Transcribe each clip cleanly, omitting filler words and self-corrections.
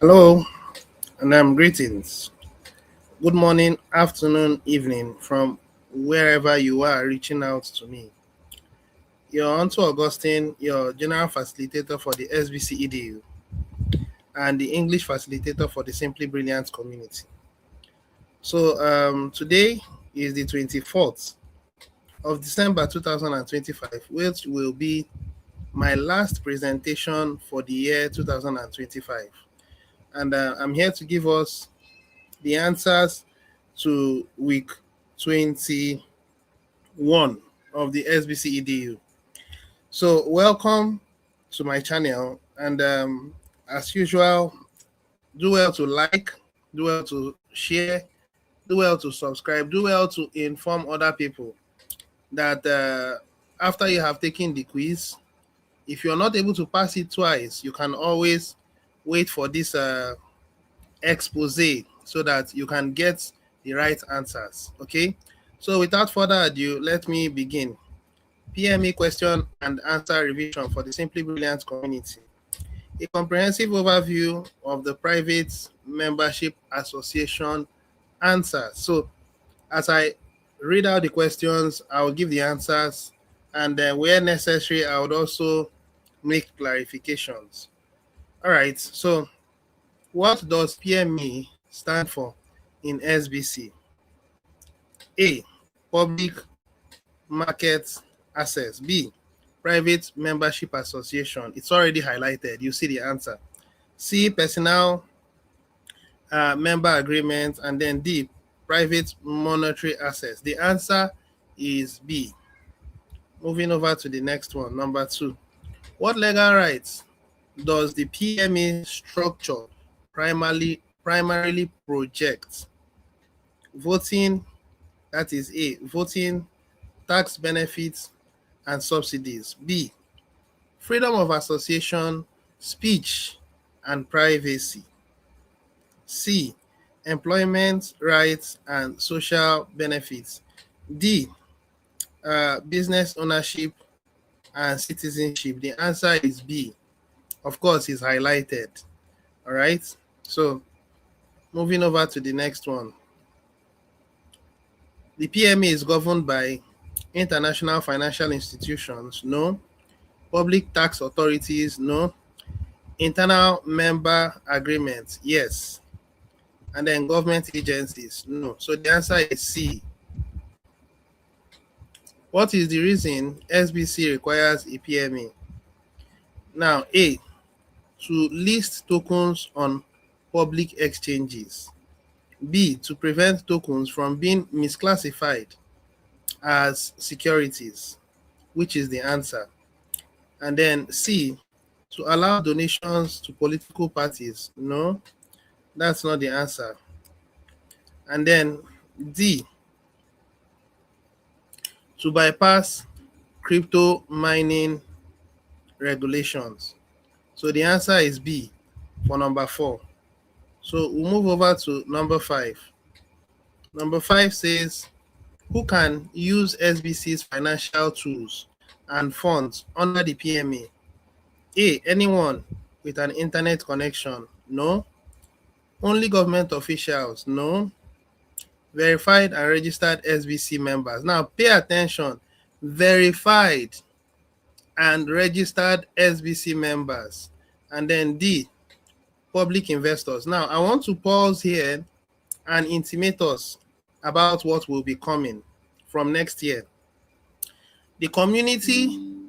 Hello, and greetings. Good morning, afternoon, evening from wherever you are reaching out to me. You're Onto Augustine, your general facilitator for the Sbcedu and the English facilitator for the Simply Brilliant community. So today is the 24th of December 2025, which will be my last presentation for the year 2025. And I'm here to give us the answers to week 21 of the Sbcedu. So, welcome to my channel, and as usual, do well to like, do well to share, do well to subscribe, do well to inform other people that after you have taken the quiz, if you're not able to pass it twice, you can always wait for this expose so that you can get the right answers. Okay, so without further ado, let me begin. PME question and answer revision for the Simply Brilliant community. A comprehensive overview of the private membership association answers. So as I read out the questions, I will give the answers, and then where necessary, I would also make clarifications. All right, so what does PME stand for in SBC? A, public market access. B, private membership association. It's already highlighted. You see the answer. C, personal member agreement. And then D, private monetary assets. The answer is B. Moving over to the next one, number 2. What legal rights does the PME structure primarily project? Voting, that is A, voting, tax benefits and subsidies. B, freedom of association, speech and privacy. C, employment rights and social benefits. D, business ownership and citizenship. The answer is B. Of course, it's highlighted. All right. So moving over to the next one. The PME is governed by international financial institutions, no. Public tax authorities, no. Internal member agreements, yes. And then government agencies, no. So the answer is C. What is the reason SBC requires a PME? Now, A, to list tokens on public exchanges. B, to prevent tokens from being misclassified as securities, which is the answer. And then C, to allow donations to political parties. No, that's not the answer. And then D, to bypass crypto mining regulations. So the answer is B for number 4. So we'll move over to number 5. Number 5 says, who can use SBC's financial tools and funds under the PMA? A, anyone with an internet connection. No. Only government officials. No. Verified and registered SBC members. Now pay attention. Verified and registered SBC members. And then D, public investors. Now I want to pause here and intimate us about what will be coming from next year. The community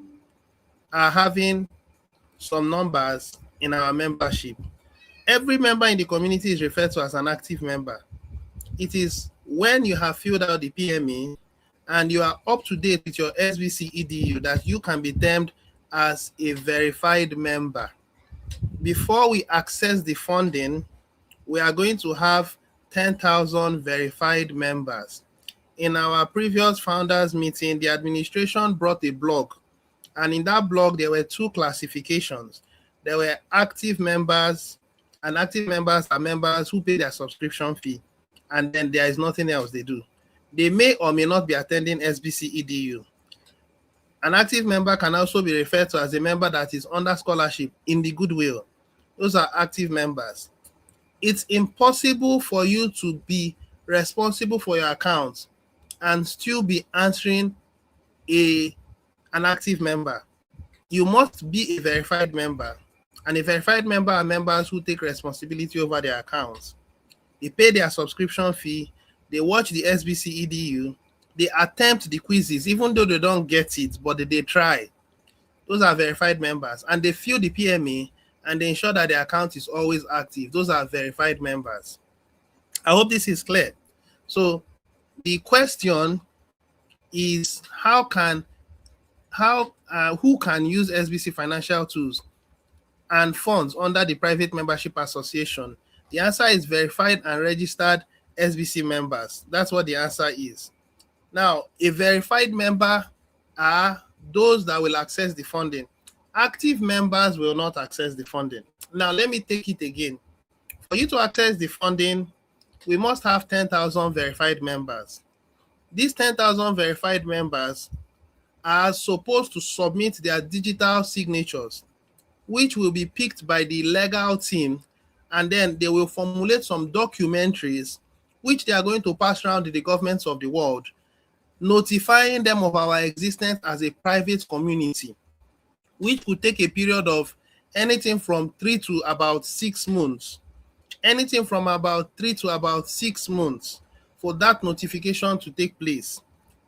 are having some numbers in our membership. Every member in the community is referred to as an active member. It is when you have filled out the PME and you are up to date with your SBC EDU that you can be termed as a verified member. Before we access the funding, we are going to have 10,000 verified members. In our previous founders meeting, the administration brought a blog, and in that blog there were 2 classifications. There were active members, and active members are members who pay their subscription fee, and then there is nothing else they do. They may or may not be attending SBC EDU. An active member can also be referred to as a member that is under scholarship in the goodwill. Those are active members. it's impossible for you to be responsible for your account and still be answering an active member. You must be a verified member. And a verified member are members who take responsibility over their accounts. They pay their subscription fee, they watch the Sbcedu, they attempt the quizzes, even though they don't get it, but they try. Those are verified members. And they fill the PMA and they ensure that their account is always active. Those are verified members. I hope this is clear. So the question is who can use SBC financial tools and funds under the Private Membership Association? The answer is verified and registered SBC members. That's what the answer is. Now, a verified member are those that will access the funding. Active members will not access the funding. Now, let me take it again. For you to access the funding, we must have 10,000 verified members. These 10,000 verified members are supposed to submit their digital signatures, which will be picked by the legal team, and then they will formulate some documentaries which they are going to pass around to the governments of the world, notifying them of our existence as a private community, which could take a period of anything from 3 to about 6 months. Anything from about 3 to about 6 months for that notification to take place.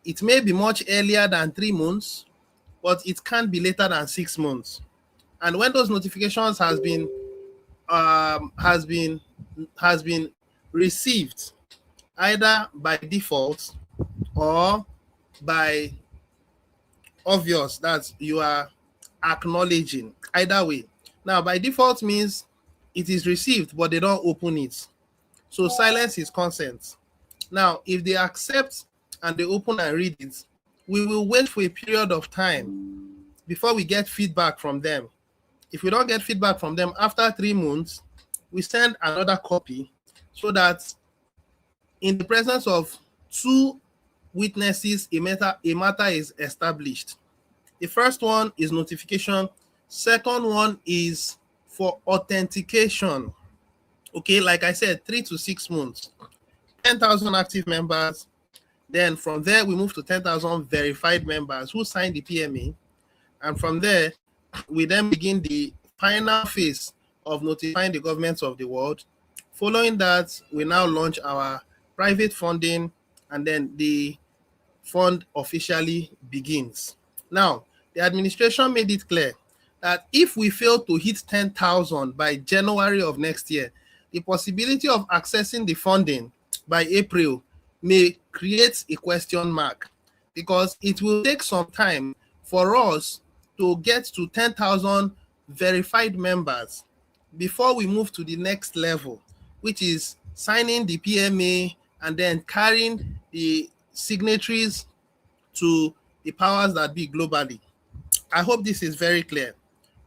It may be much earlier than 3 months, but it can't be later than 6 months. And when those notifications has been received, either by default or by obvious, that you are acknowledging, either way. Now, by default means it is received, but they don't open it. So silence is consent. Now, if they accept and they open and read it, we will wait for a period of time before we get feedback from them. If we don't get feedback from them after 3 months, we send another copy so that in the presence of 2 witnesses, a matter is established. The first one is notification. Second one is for authentication. Okay, like I said, 3 to 6 months. 10,000 active members. Then from there, we move to 10,000 verified members who sign the PMA. And from there, we then begin the final phase of notifying the governments of the world. Following that, we now launch our private funding, and then the fund officially begins. Now, the administration made it clear that if we fail to hit 10,000 by January of next year, the possibility of accessing the funding by April may create a question mark, because it will take some time for us to get to 10,000 verified members before we move to the next level, which is signing the PMA and then carrying the signatories to the powers that be globally. I hope this is very clear.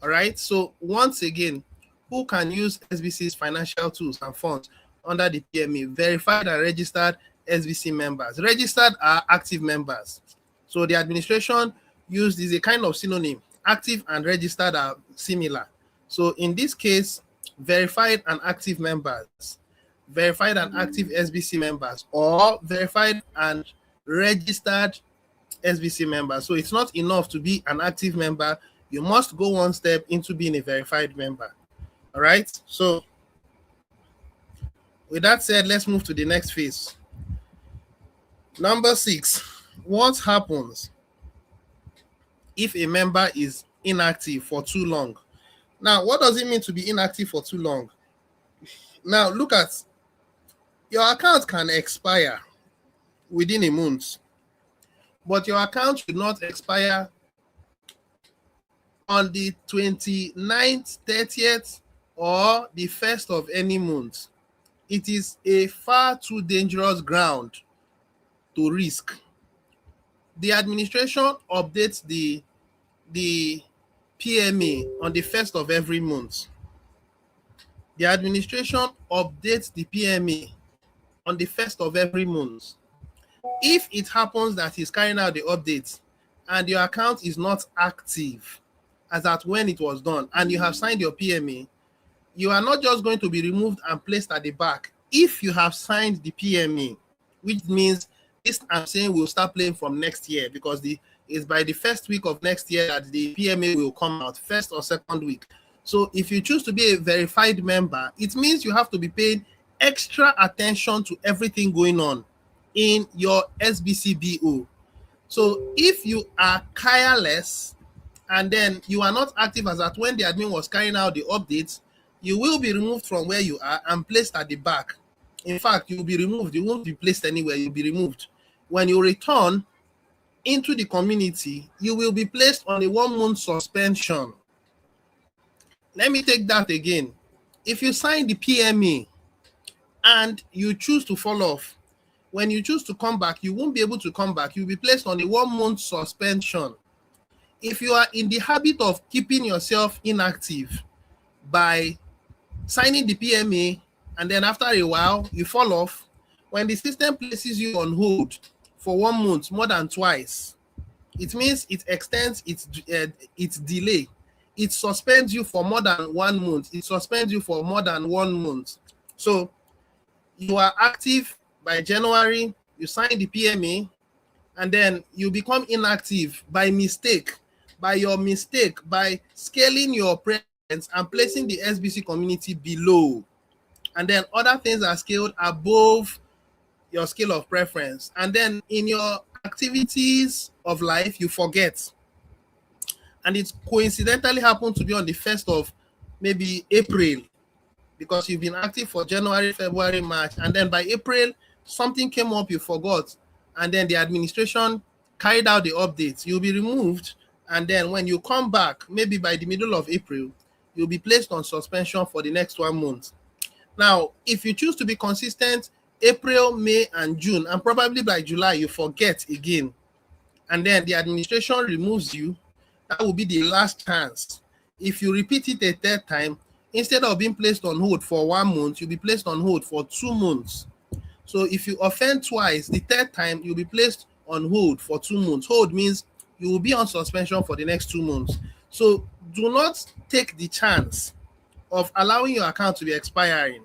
All right. So once again, who can use SBC's financial tools and funds under the PMA? Verified and registered SBC members. Registered are active members. So the administration used is a kind of synonym. Active and registered are similar. So in this case, verified and active members, verified and active SBC members, or verified and registered SBC members. So it's not enough to be an active member. You must go one step into being a verified member. All right. So with that said, let's move to the next phase. Number 6, what happens if a member is inactive for too long? Now, what does it mean to be inactive for too long? Now, look at your account can expire within a month, but your account should not expire on the 29th, 30th, or the 1st of any month. It is a far too dangerous ground to risk. The administration updates the PMA on the 1st of every month. The administration updates the PMA on the 1st of every month. If it happens that he's carrying out the updates and your account is not active as at when it was done, and you have signed your PMA, you are not just going to be removed and placed at the back. If you have signed the PMA, which means this I'm saying will start playing from next year, because it's by the first week of next year that the PMA will come out, first or second week. So if you choose to be a verified member, it means you have to be paying extra attention to everything going on in your SBCBO. So if you are careless and then you are not active as at when the admin was carrying out the updates, you will be removed from where you are and placed at the back. In fact, you'll be removed. You won't be placed anywhere. You'll be removed. When you return into the community, you will be placed on a 1-month suspension. Let me take that again. If you sign the PMA and you choose to fall off, when you choose to come back, you won't be able to come back. You'll be placed on a 1-month suspension. If you are in the habit of keeping yourself inactive by signing the PMA and then after a while you fall off, when the system places you on hold for 1 month more than twice, it means it extends its delay. It suspends you for more than 1 month. It suspends you for more than 1 month. So you are active by January, you sign the PMA, and then you become inactive by your mistake, by scaling your presence and placing the SBC community below. And then other things are scaled above your scale of preference. And then in your activities of life, you forget. And it coincidentally happened to be on the 1st of maybe April, because you've been active for January, February, March, and then by April, something came up, you forgot, and then the administration carried out the updates. You'll be removed, and then when you come back, maybe by the middle of April, you'll be placed on suspension for the next 1 month. Now, if you choose to be consistent, April, May, and June, and probably by July, you forget again, and then the administration removes you, that will be the last chance. If you repeat it a third time, instead of being placed on hold for 1 month, you'll be placed on hold for 2 months. So if you offend twice, the third time, you'll be placed on hold for 2 months. Hold means you will be on suspension for the next 2 months. So do not take the chance of allowing your account to be expiring.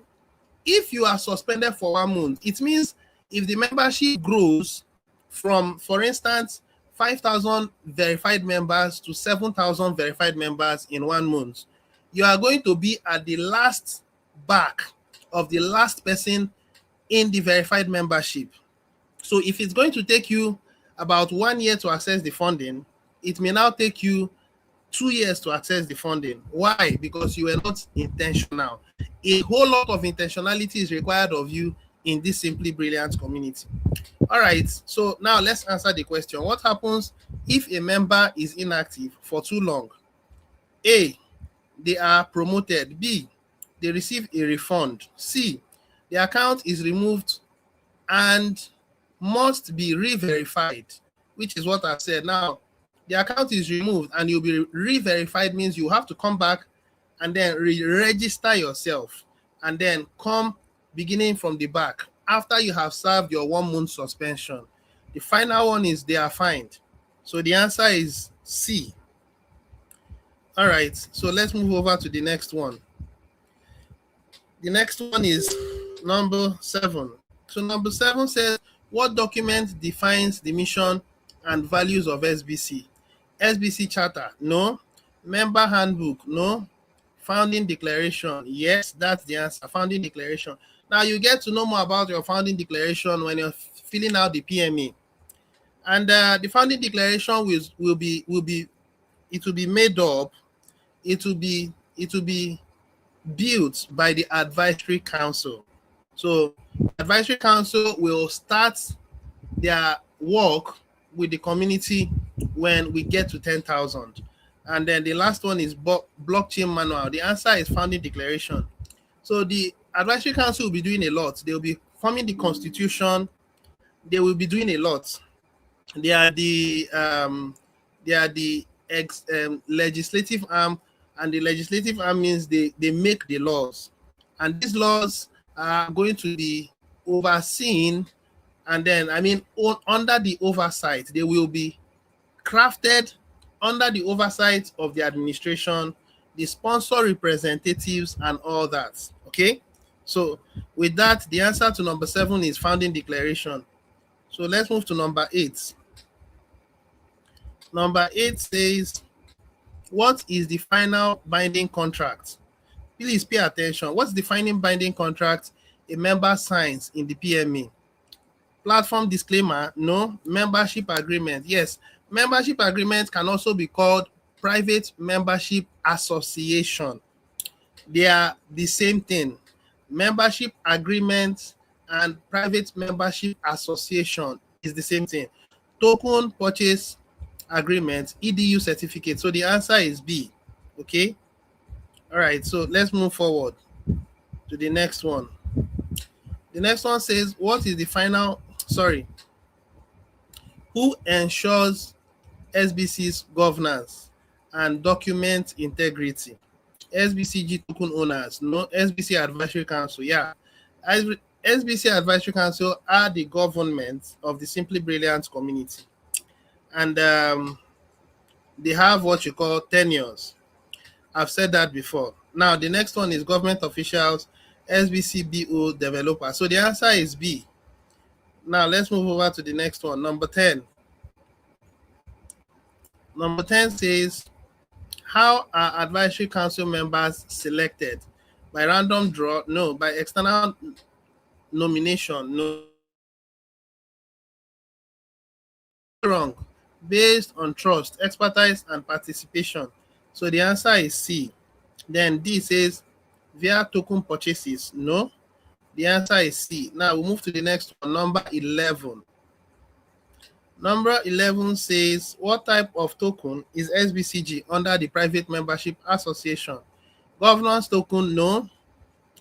If you are suspended for 1 month, it means if the membership grows from, for instance, 5,000 verified members to 7,000 verified members in 1 month, you are going to be at the last back of the last person in the verified membership. So if it's going to take you about 1 year to access the funding, it may now take you 2 years to access the funding. Why? Because you were not intentional. A whole lot of intentionality is required of you in this Simply Brilliant community. All right, so now let's answer the question. What happens if a member is inactive for too long? A, they are promoted. B, they receive a refund. C, the account is removed and must be re-verified, which is what I said. Now, the account is removed and you'll be re-verified means you have to come back and then re-register yourself and then come beginning from the back after you have served your 1 month suspension. The final one is they are fined. So the answer is C. All right, so let's move over to the next one. The next one is number 7. So number 7 says, what document defines the mission and values of SBC? SBC Charter? No. Member Handbook? No. Founding Declaration? Yes, that's the answer. Founding Declaration. Now you get to know more about your founding declaration when you're filling out the PMA. And the founding declaration will be made up. It will be built by the advisory council. So advisory council will start their work with the community when we get to 10,000. And then the last one is blockchain manual. The answer is founding declaration. So the advisory council will be doing a lot. They will be forming the constitution. They will be doing a lot. They are the legislative arm, and the legislative arm means they make the laws, and these laws are going to be overseen, and then under the oversight. They will be crafted under the oversight of the administration. the sponsor representatives, and all that. Okay, so with that, the answer to number 7 is founding declaration. So let's move to number 8. Number 8 says, what is the final binding contract? Please pay attention. What's the final binding contract a member signs in the PMA? Platform disclaimer? No. Membership agreement? Yes. Membership agreement can also be called private membership association. They are the same thing. Membership agreement and private membership association is the same thing. Token purchase agreement, EDU certificate. So the answer is B. Okay. All right. So let's move forward to the next one. The next one says, what is the final, who ensures SBC's governance and document integrity? SBCG token owners? No. SBC Advisory Council? Yeah. SBC Advisory Council are the government of the Simply Brilliant community. And they have what you call tenures. I've said that before. Now, the next one is government officials, SBCBO developer. So the answer is B. Now, let's move over to the next one, number 10. Number 10 says, how are advisory council members selected? By random draw? No. By external nomination? No. Wrong. Based on trust, expertise, and participation. So the answer is C. Then D says, via token purchases? No. The answer is C. Now we'll move to the next one, number 11. Number 11 says, what type of token is SBCG under the Private Membership Association? Governance token? No.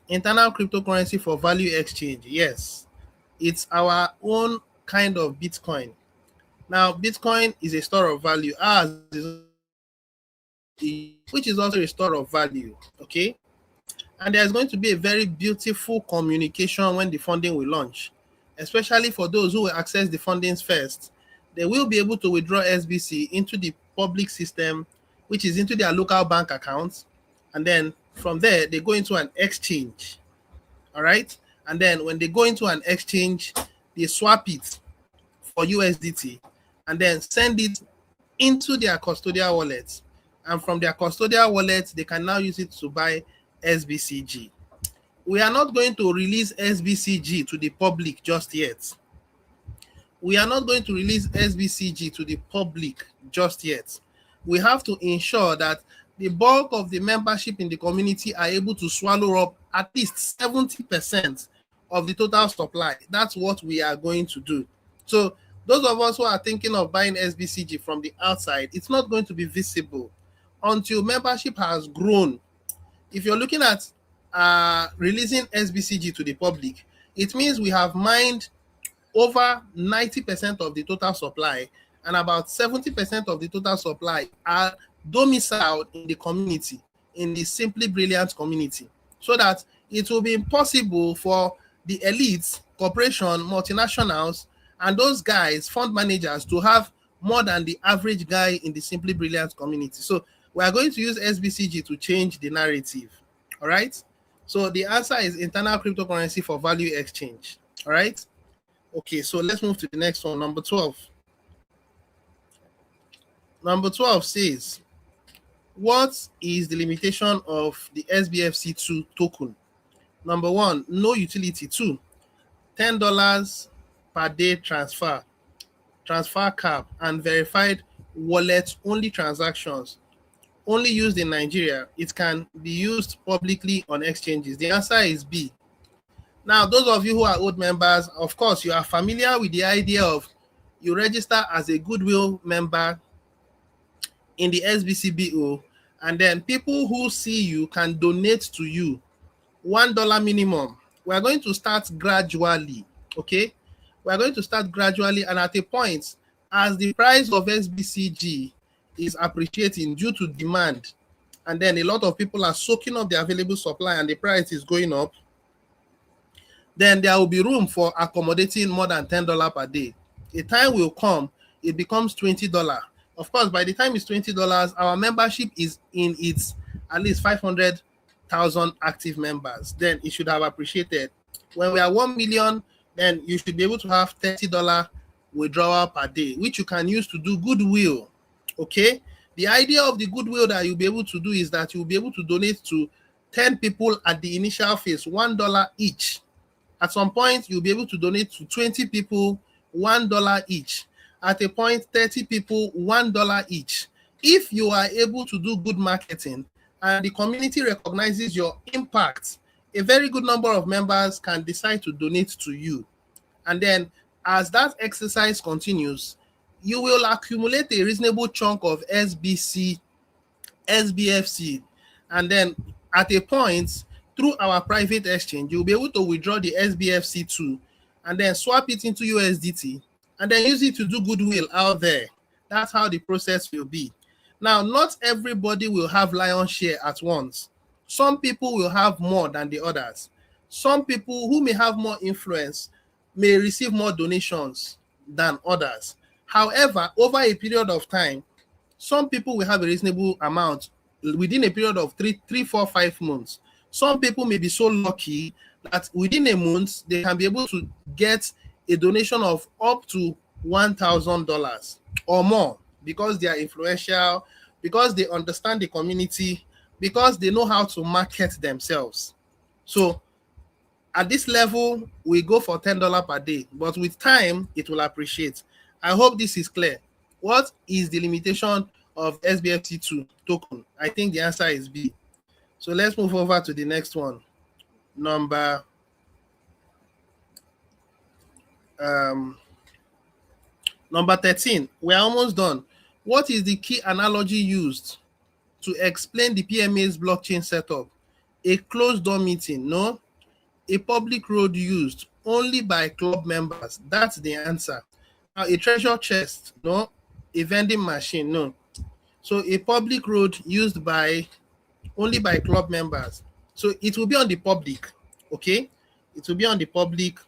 Internal cryptocurrency for value exchange? Yes. It's our own kind of Bitcoin. Now, Bitcoin is a store of value, which is also a store of value. Okay. And there's going to be a very beautiful communication when the funding will launch, especially for those who will access the fundings first. They will be able to withdraw SBC into the public system, which is into their local bank accounts. And then from there, they go into an exchange. All right. And then when they go into an exchange, they swap it for USDT and then send it into their custodial wallets. And from their custodial wallets, they can now use it to buy SBCG. We are not going to release SBCG to the public just yet. We are not going to release SBCG to the public just yet. We have to ensure that the bulk of the membership in the community are able to swallow up at least 70% of the total supply. That's what we are going to do. So those of us who are thinking of buying SBCG from the outside, it's not going to be visible until membership has grown. If you're looking at releasing SBCG to the public, it means we have mined over 90% of the total supply, and about 70% of the total supply are domiciled in the community, in the Simply Brilliant community, so that it will be impossible for the elites, corporation, multinationals, and those guys, fund managers, to have more than the average guy in the Simply Brilliant community. So we are going to use SBCG to change the narrative. All right. So the answer is internal cryptocurrency for value exchange. All right. Okay, so let's move to the next one, number 12. Number 12 says, what is the limitation of the SBFC2 token? Number 1, no utility. 2, $10 per day transfer cap, and verified wallet only transactions, only used in Nigeria. It can be used publicly on exchanges. The answer is B. Now, those of you who are old members, of course, you are familiar with the idea of you register as a goodwill member in the SBCBO, and then people who see you can donate to you $1 minimum. We are going to start gradually, okay? We are going to start gradually, and at a point, as the price of SBCG is appreciating due to demand, and then a lot of people are soaking up the available supply and the price is going up, then there will be room for accommodating more than $10 per day. A time will come, it becomes $20. Of course, by the time it's $20, our membership is in its at least 500,000 active members, then it should have appreciated. When we are 1 million, then you should be able to have $30 withdrawal per day, which you can use to do goodwill. Okay, the idea of the goodwill that you'll be able to do is that you'll be able to donate to 10 people at the initial phase, $1 each. At some point, you'll be able to donate to 20 people, $1 each. At a point, 30 people, $1 each. If you are able to do good marketing and the community recognizes your impact, a very good number of members can decide to donate to you. And then as that exercise continues, you will accumulate a reasonable chunk of SBC, SBFC, and then at a point, through our private exchange, you'll be able to withdraw the SBFC2 and then swap it into USDT and then use it to do goodwill out there. That's how the process will be. Now, not everybody will have lion's share at once. Some people will have more than the others. Some people who may have more influence may receive more donations than others. However, over a period of time, some people will have a reasonable amount within a period of 3, 4, 5 months. Some people may be so lucky that within a month, they can be able to get a donation of up to $1,000 or more because they are influential, because they understand the community, because they know how to market themselves. So at this level, we go for $10 per day, but with time, it will appreciate. I hope this is clear. What is the limitation of SBFC2 token? I think the answer is B. So let's move over to the next one. Number 13. We're almost done. What is the key analogy used to explain the PMA's blockchain setup? A closed door meeting? No. A public road used only by club members? That's the answer. Now, a treasure chest? No. A vending machine? No. So a public road used by only by club members. So it will be on the public, okay? It will be on the public,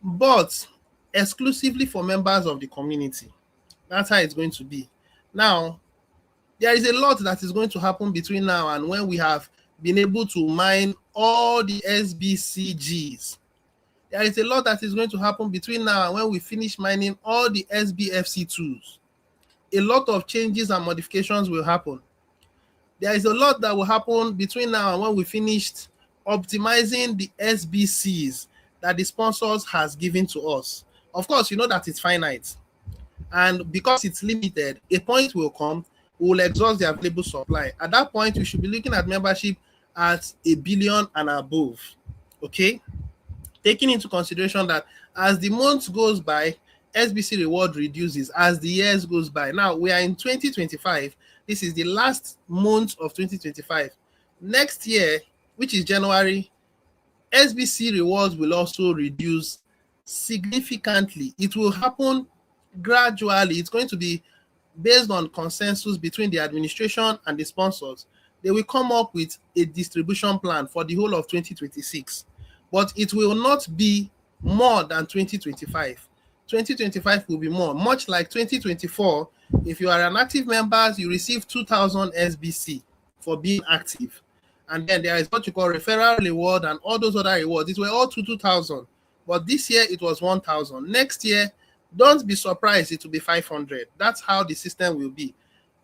but exclusively for members of the community. That's how it's going to be. Now, there is a lot that is going to happen between now and when we have been able to mine all the SBCGs. There is a lot that is going to happen between now and when we finish mining all the SBFC2s. A lot of changes and modifications will happen. There is a lot that will happen between now and when we finished optimizing the SBCs that the sponsors has given to us. Of course, you know that it's finite. And because it's limited, a point will come, we will exhaust the available supply. At that point, we should be looking at membership at 1 billion and above. Okay? Taking into consideration that as the months goes by, SBC reward reduces as the years goes by. Now, we are in 2025. This is the last month of 2025. Next year, which is January, SBC rewards will also reduce significantly. It will happen gradually. It's going to be based on consensus between the administration and the sponsors. They will come up with a distribution plan for the whole of 2026, but it will not be more than 2025. 2025 will be more, much like 2024. If you are an active member, you receive 2,000 SBC for being active. And then there is what you call referral reward and all those other rewards. It were all 2,000. But this year it was 1,000. Next year, don't be surprised, it will be 500. That's how the system will be.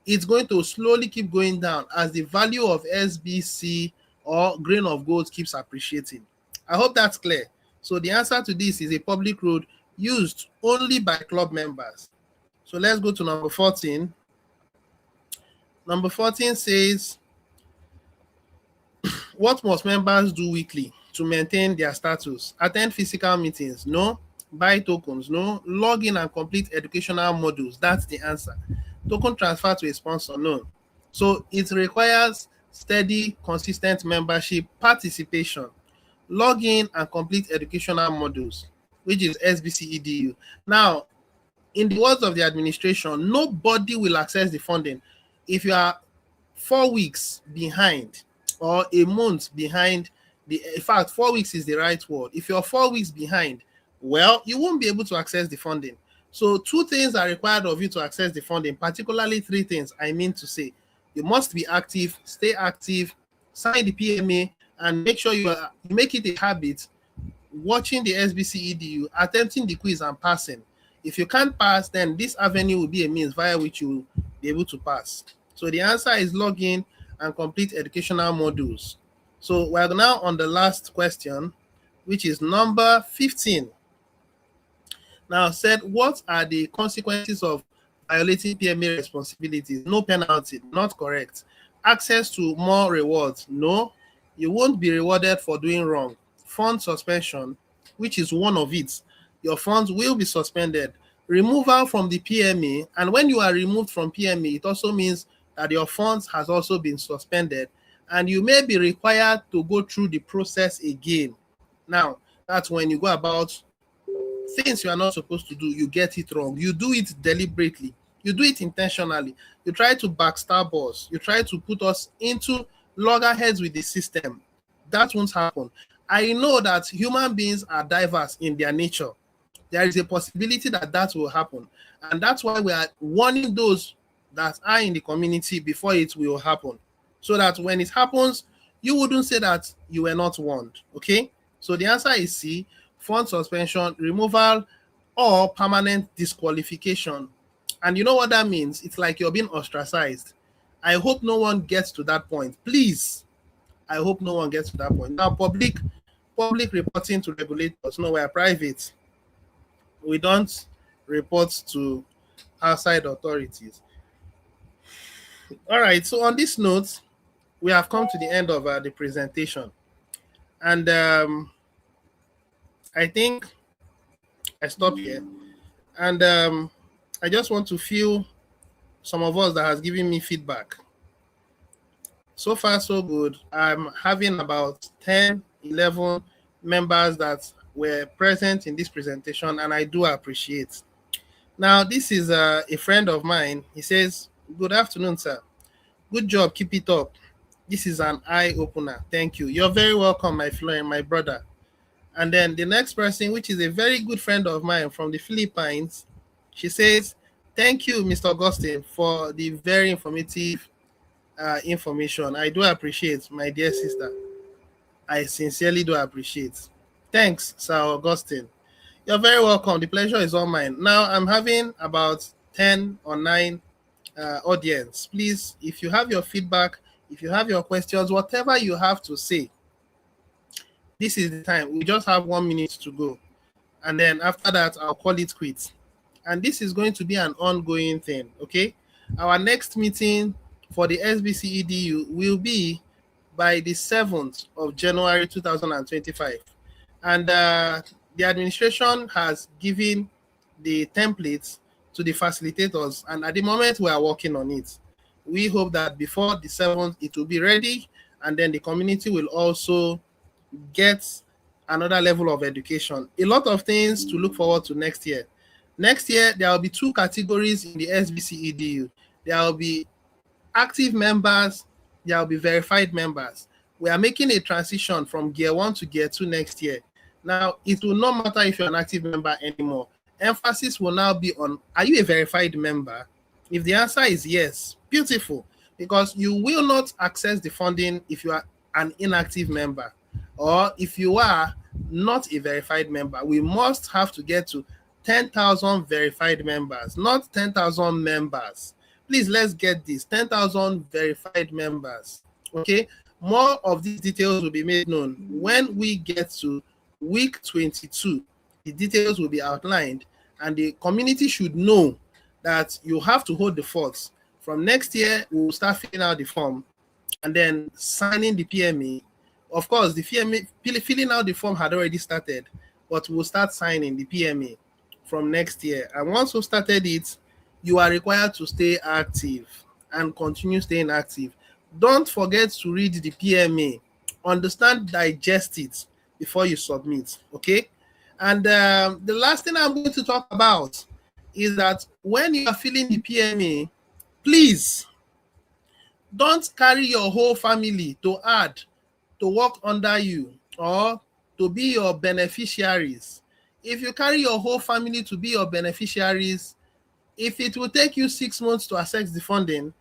It's going to slowly keep going down as the value of SBC or grain of gold keeps appreciating. I hope that's clear. So the answer to this is a public road used only by club members. So let's go to number 14. Number 14 says, what must members do weekly to maintain their status? Attend physical meetings? No. Buy tokens? No. Log in and complete educational modules? That's the answer. Token transfer to a sponsor? No. So it requires steady, consistent membership participation. Log in and complete educational modules, which is Sbcedu. Now, in the words of the administration, nobody will access the funding. If you are 4 weeks behind or a month behind, in fact, 4 weeks is the right word. If you're 4 weeks behind, well, you won't be able to access the funding. So 2 things are required of you to access the funding, particularly 3 things, I mean to say. You must be active, stay active, sign the PMA, and make sure you make it a habit watching the Sbcedu, attempting the quiz and passing. If you can't pass, then this avenue will be a means via which you will be able to pass. So the answer is log in and complete educational modules. So we're now on the last question, which is number 15. Now said, what are the consequences of violating PMA responsibilities? No penalty, not correct. Access to more rewards, no. You won't be rewarded for doing wrong. Fund suspension, which is one of it. Your funds will be suspended. Removal from the PMA, and when you are removed from PMA, it also means that your funds has also been suspended, and you may be required to go through the process again. Now, that's when you go about things you are not supposed to do, you get it wrong. You do it deliberately. You do it intentionally. You try to backstab us. You try to put us into loggerheads with the system. That won't happen. I know that human beings are diverse in their nature. There is a possibility that that will happen. And that's why we are warning those that are in the community before it will happen. So that when it happens, you wouldn't say that you were not warned. Okay? So the answer is C, fund suspension, removal, or permanent disqualification. And you know what that means? It's like you're being ostracized. I hope no one gets to that point. Please. I hope no one gets to that point. Now, public reporting to regulators. No, we're private. We don't report to outside authorities. All right. So on this note, we have come to the end of the presentation. And I think I stop here. And I just want to feel some of us that has given me feedback. So far, so good. I'm having about 10, 11 members that were present in this presentation, and I do appreciate. Now, this is a friend of mine. He says, good afternoon, sir. Good job. Keep it up. This is an eye-opener. Thank you. You're very welcome, my friend, my brother. And then the next person, which is a very good friend of mine from the Philippines, she says, thank you, Mr. Augustine, for the very informative information. I do appreciate, my dear sister. I sincerely do appreciate. Thanks, Sir Augustine. You're very welcome. The pleasure is all mine. Now, I'm having about 10 or 9 audience. Please, if you have your feedback, if you have your questions, whatever you have to say, this is the time. We just have 1 minute to go. And then after that, I'll call it quits. And this is going to be an ongoing thing, okay? Our next meeting for the Sbcedu will be by the 7th of January 2025. And the administration has given the templates to the facilitators, and at the moment we are working on it. We hope that before the 7th it will be ready, and then the community will also get another level of education. A lot of things to look forward to next year. Next year, there will be 2 categories in the Sbcedu. There will be active members, there will be verified members. We are making a transition from Gear 1 to Gear 2 next year. Now, it will not matter if you're an active member anymore. Emphasis will now be on, are you a verified member? If the answer is yes, beautiful, because you will not access the funding if you are an inactive member, or if you are not a verified member. We must have to get to 10,000 verified members, not 10,000 members. Please, let's get this, 10,000 verified members, okay? More of these details will be made known. When we get to week 22, the details will be outlined, and the community should know that you have to hold the forts. From next year, we will start filling out the form and then signing the PMA. Of course, the PMA, filling out the form had already started, but we'll start signing the PMA from next year. And once we've started it, you are required to stay active and continue staying active. Don't forget to read the PMA. Understand, digest it before you submit, okay? And the last thing I'm going to talk about is that when you are filling the PMA, please don't carry your whole family to add to work under you or to be your beneficiaries. If you carry your whole family to be your beneficiaries, if it will take you 6 months to access the funding,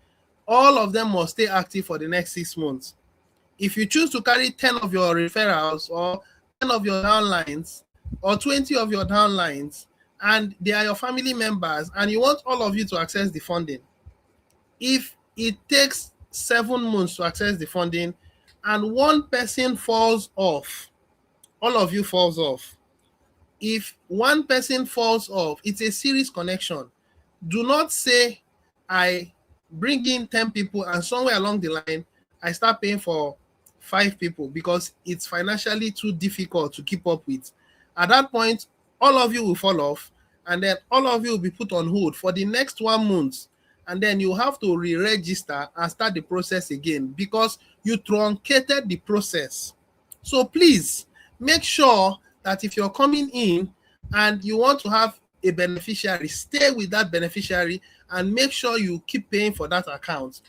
all of them must stay active for the next 6 months. If you choose to carry 10 of your referrals or 10 of your downlines or 20 of your downlines, and they are your family members, and you want all of you to access the funding, if it takes 7 months to access the funding and one person falls off, all of you falls off. If one person falls off, it's a serious connection. Do not say I bring in 10 people and somewhere along the line I start paying for 5 people because it's financially too difficult to keep up with. At that point, all of you will fall off, and then all of you will be put on hold for the next 1 month, and then you have to re-register and start the process again because you truncated the process. So please make sure that if you're coming in and you want to have a beneficiary, stay with that beneficiary and make sure you keep paying for that account.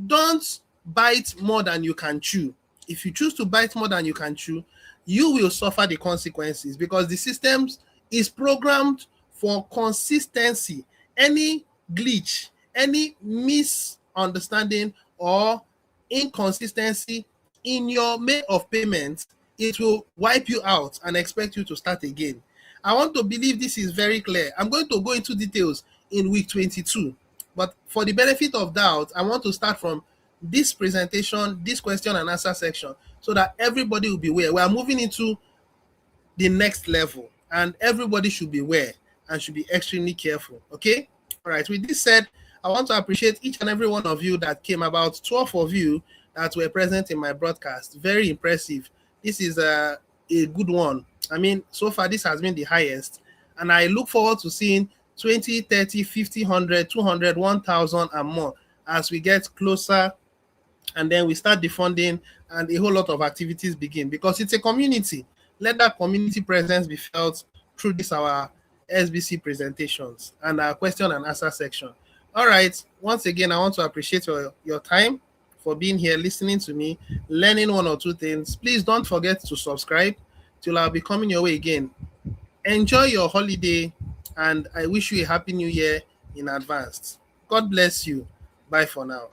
Don't bite more than you can chew. If you choose to bite more than you can chew, you will suffer the consequences because the system is programmed for consistency. Any glitch, any misunderstanding or inconsistency in your mode of payment, it will wipe you out and expect you to start again. I want to believe this is very clear. I'm going to go into details in week 22, but for the benefit of doubt, I want to start from this presentation, this question and answer section, so that everybody will be aware. We are moving into the next level, and everybody should be aware and should be extremely careful. Okay? All right. With this said, I want to appreciate each and every one of you that came, about 12 of you that were present in my broadcast. Very impressive. This is a good one. I mean, so far this has been the highest, and I look forward to seeing 20, 30, 50, 100, 200, 1,000 and more as we get closer, and then we start the funding and a whole lot of activities begin, because it's a community. Let that community presence be felt through this our SBC presentations and our question and answer section. All right. Once again, I want to appreciate your time for being here, listening to me, learning one or two things. Please don't forget to subscribe till I'll be coming your way again. Enjoy your holiday, and I wish you a happy new year in advance. God bless you. Bye for now.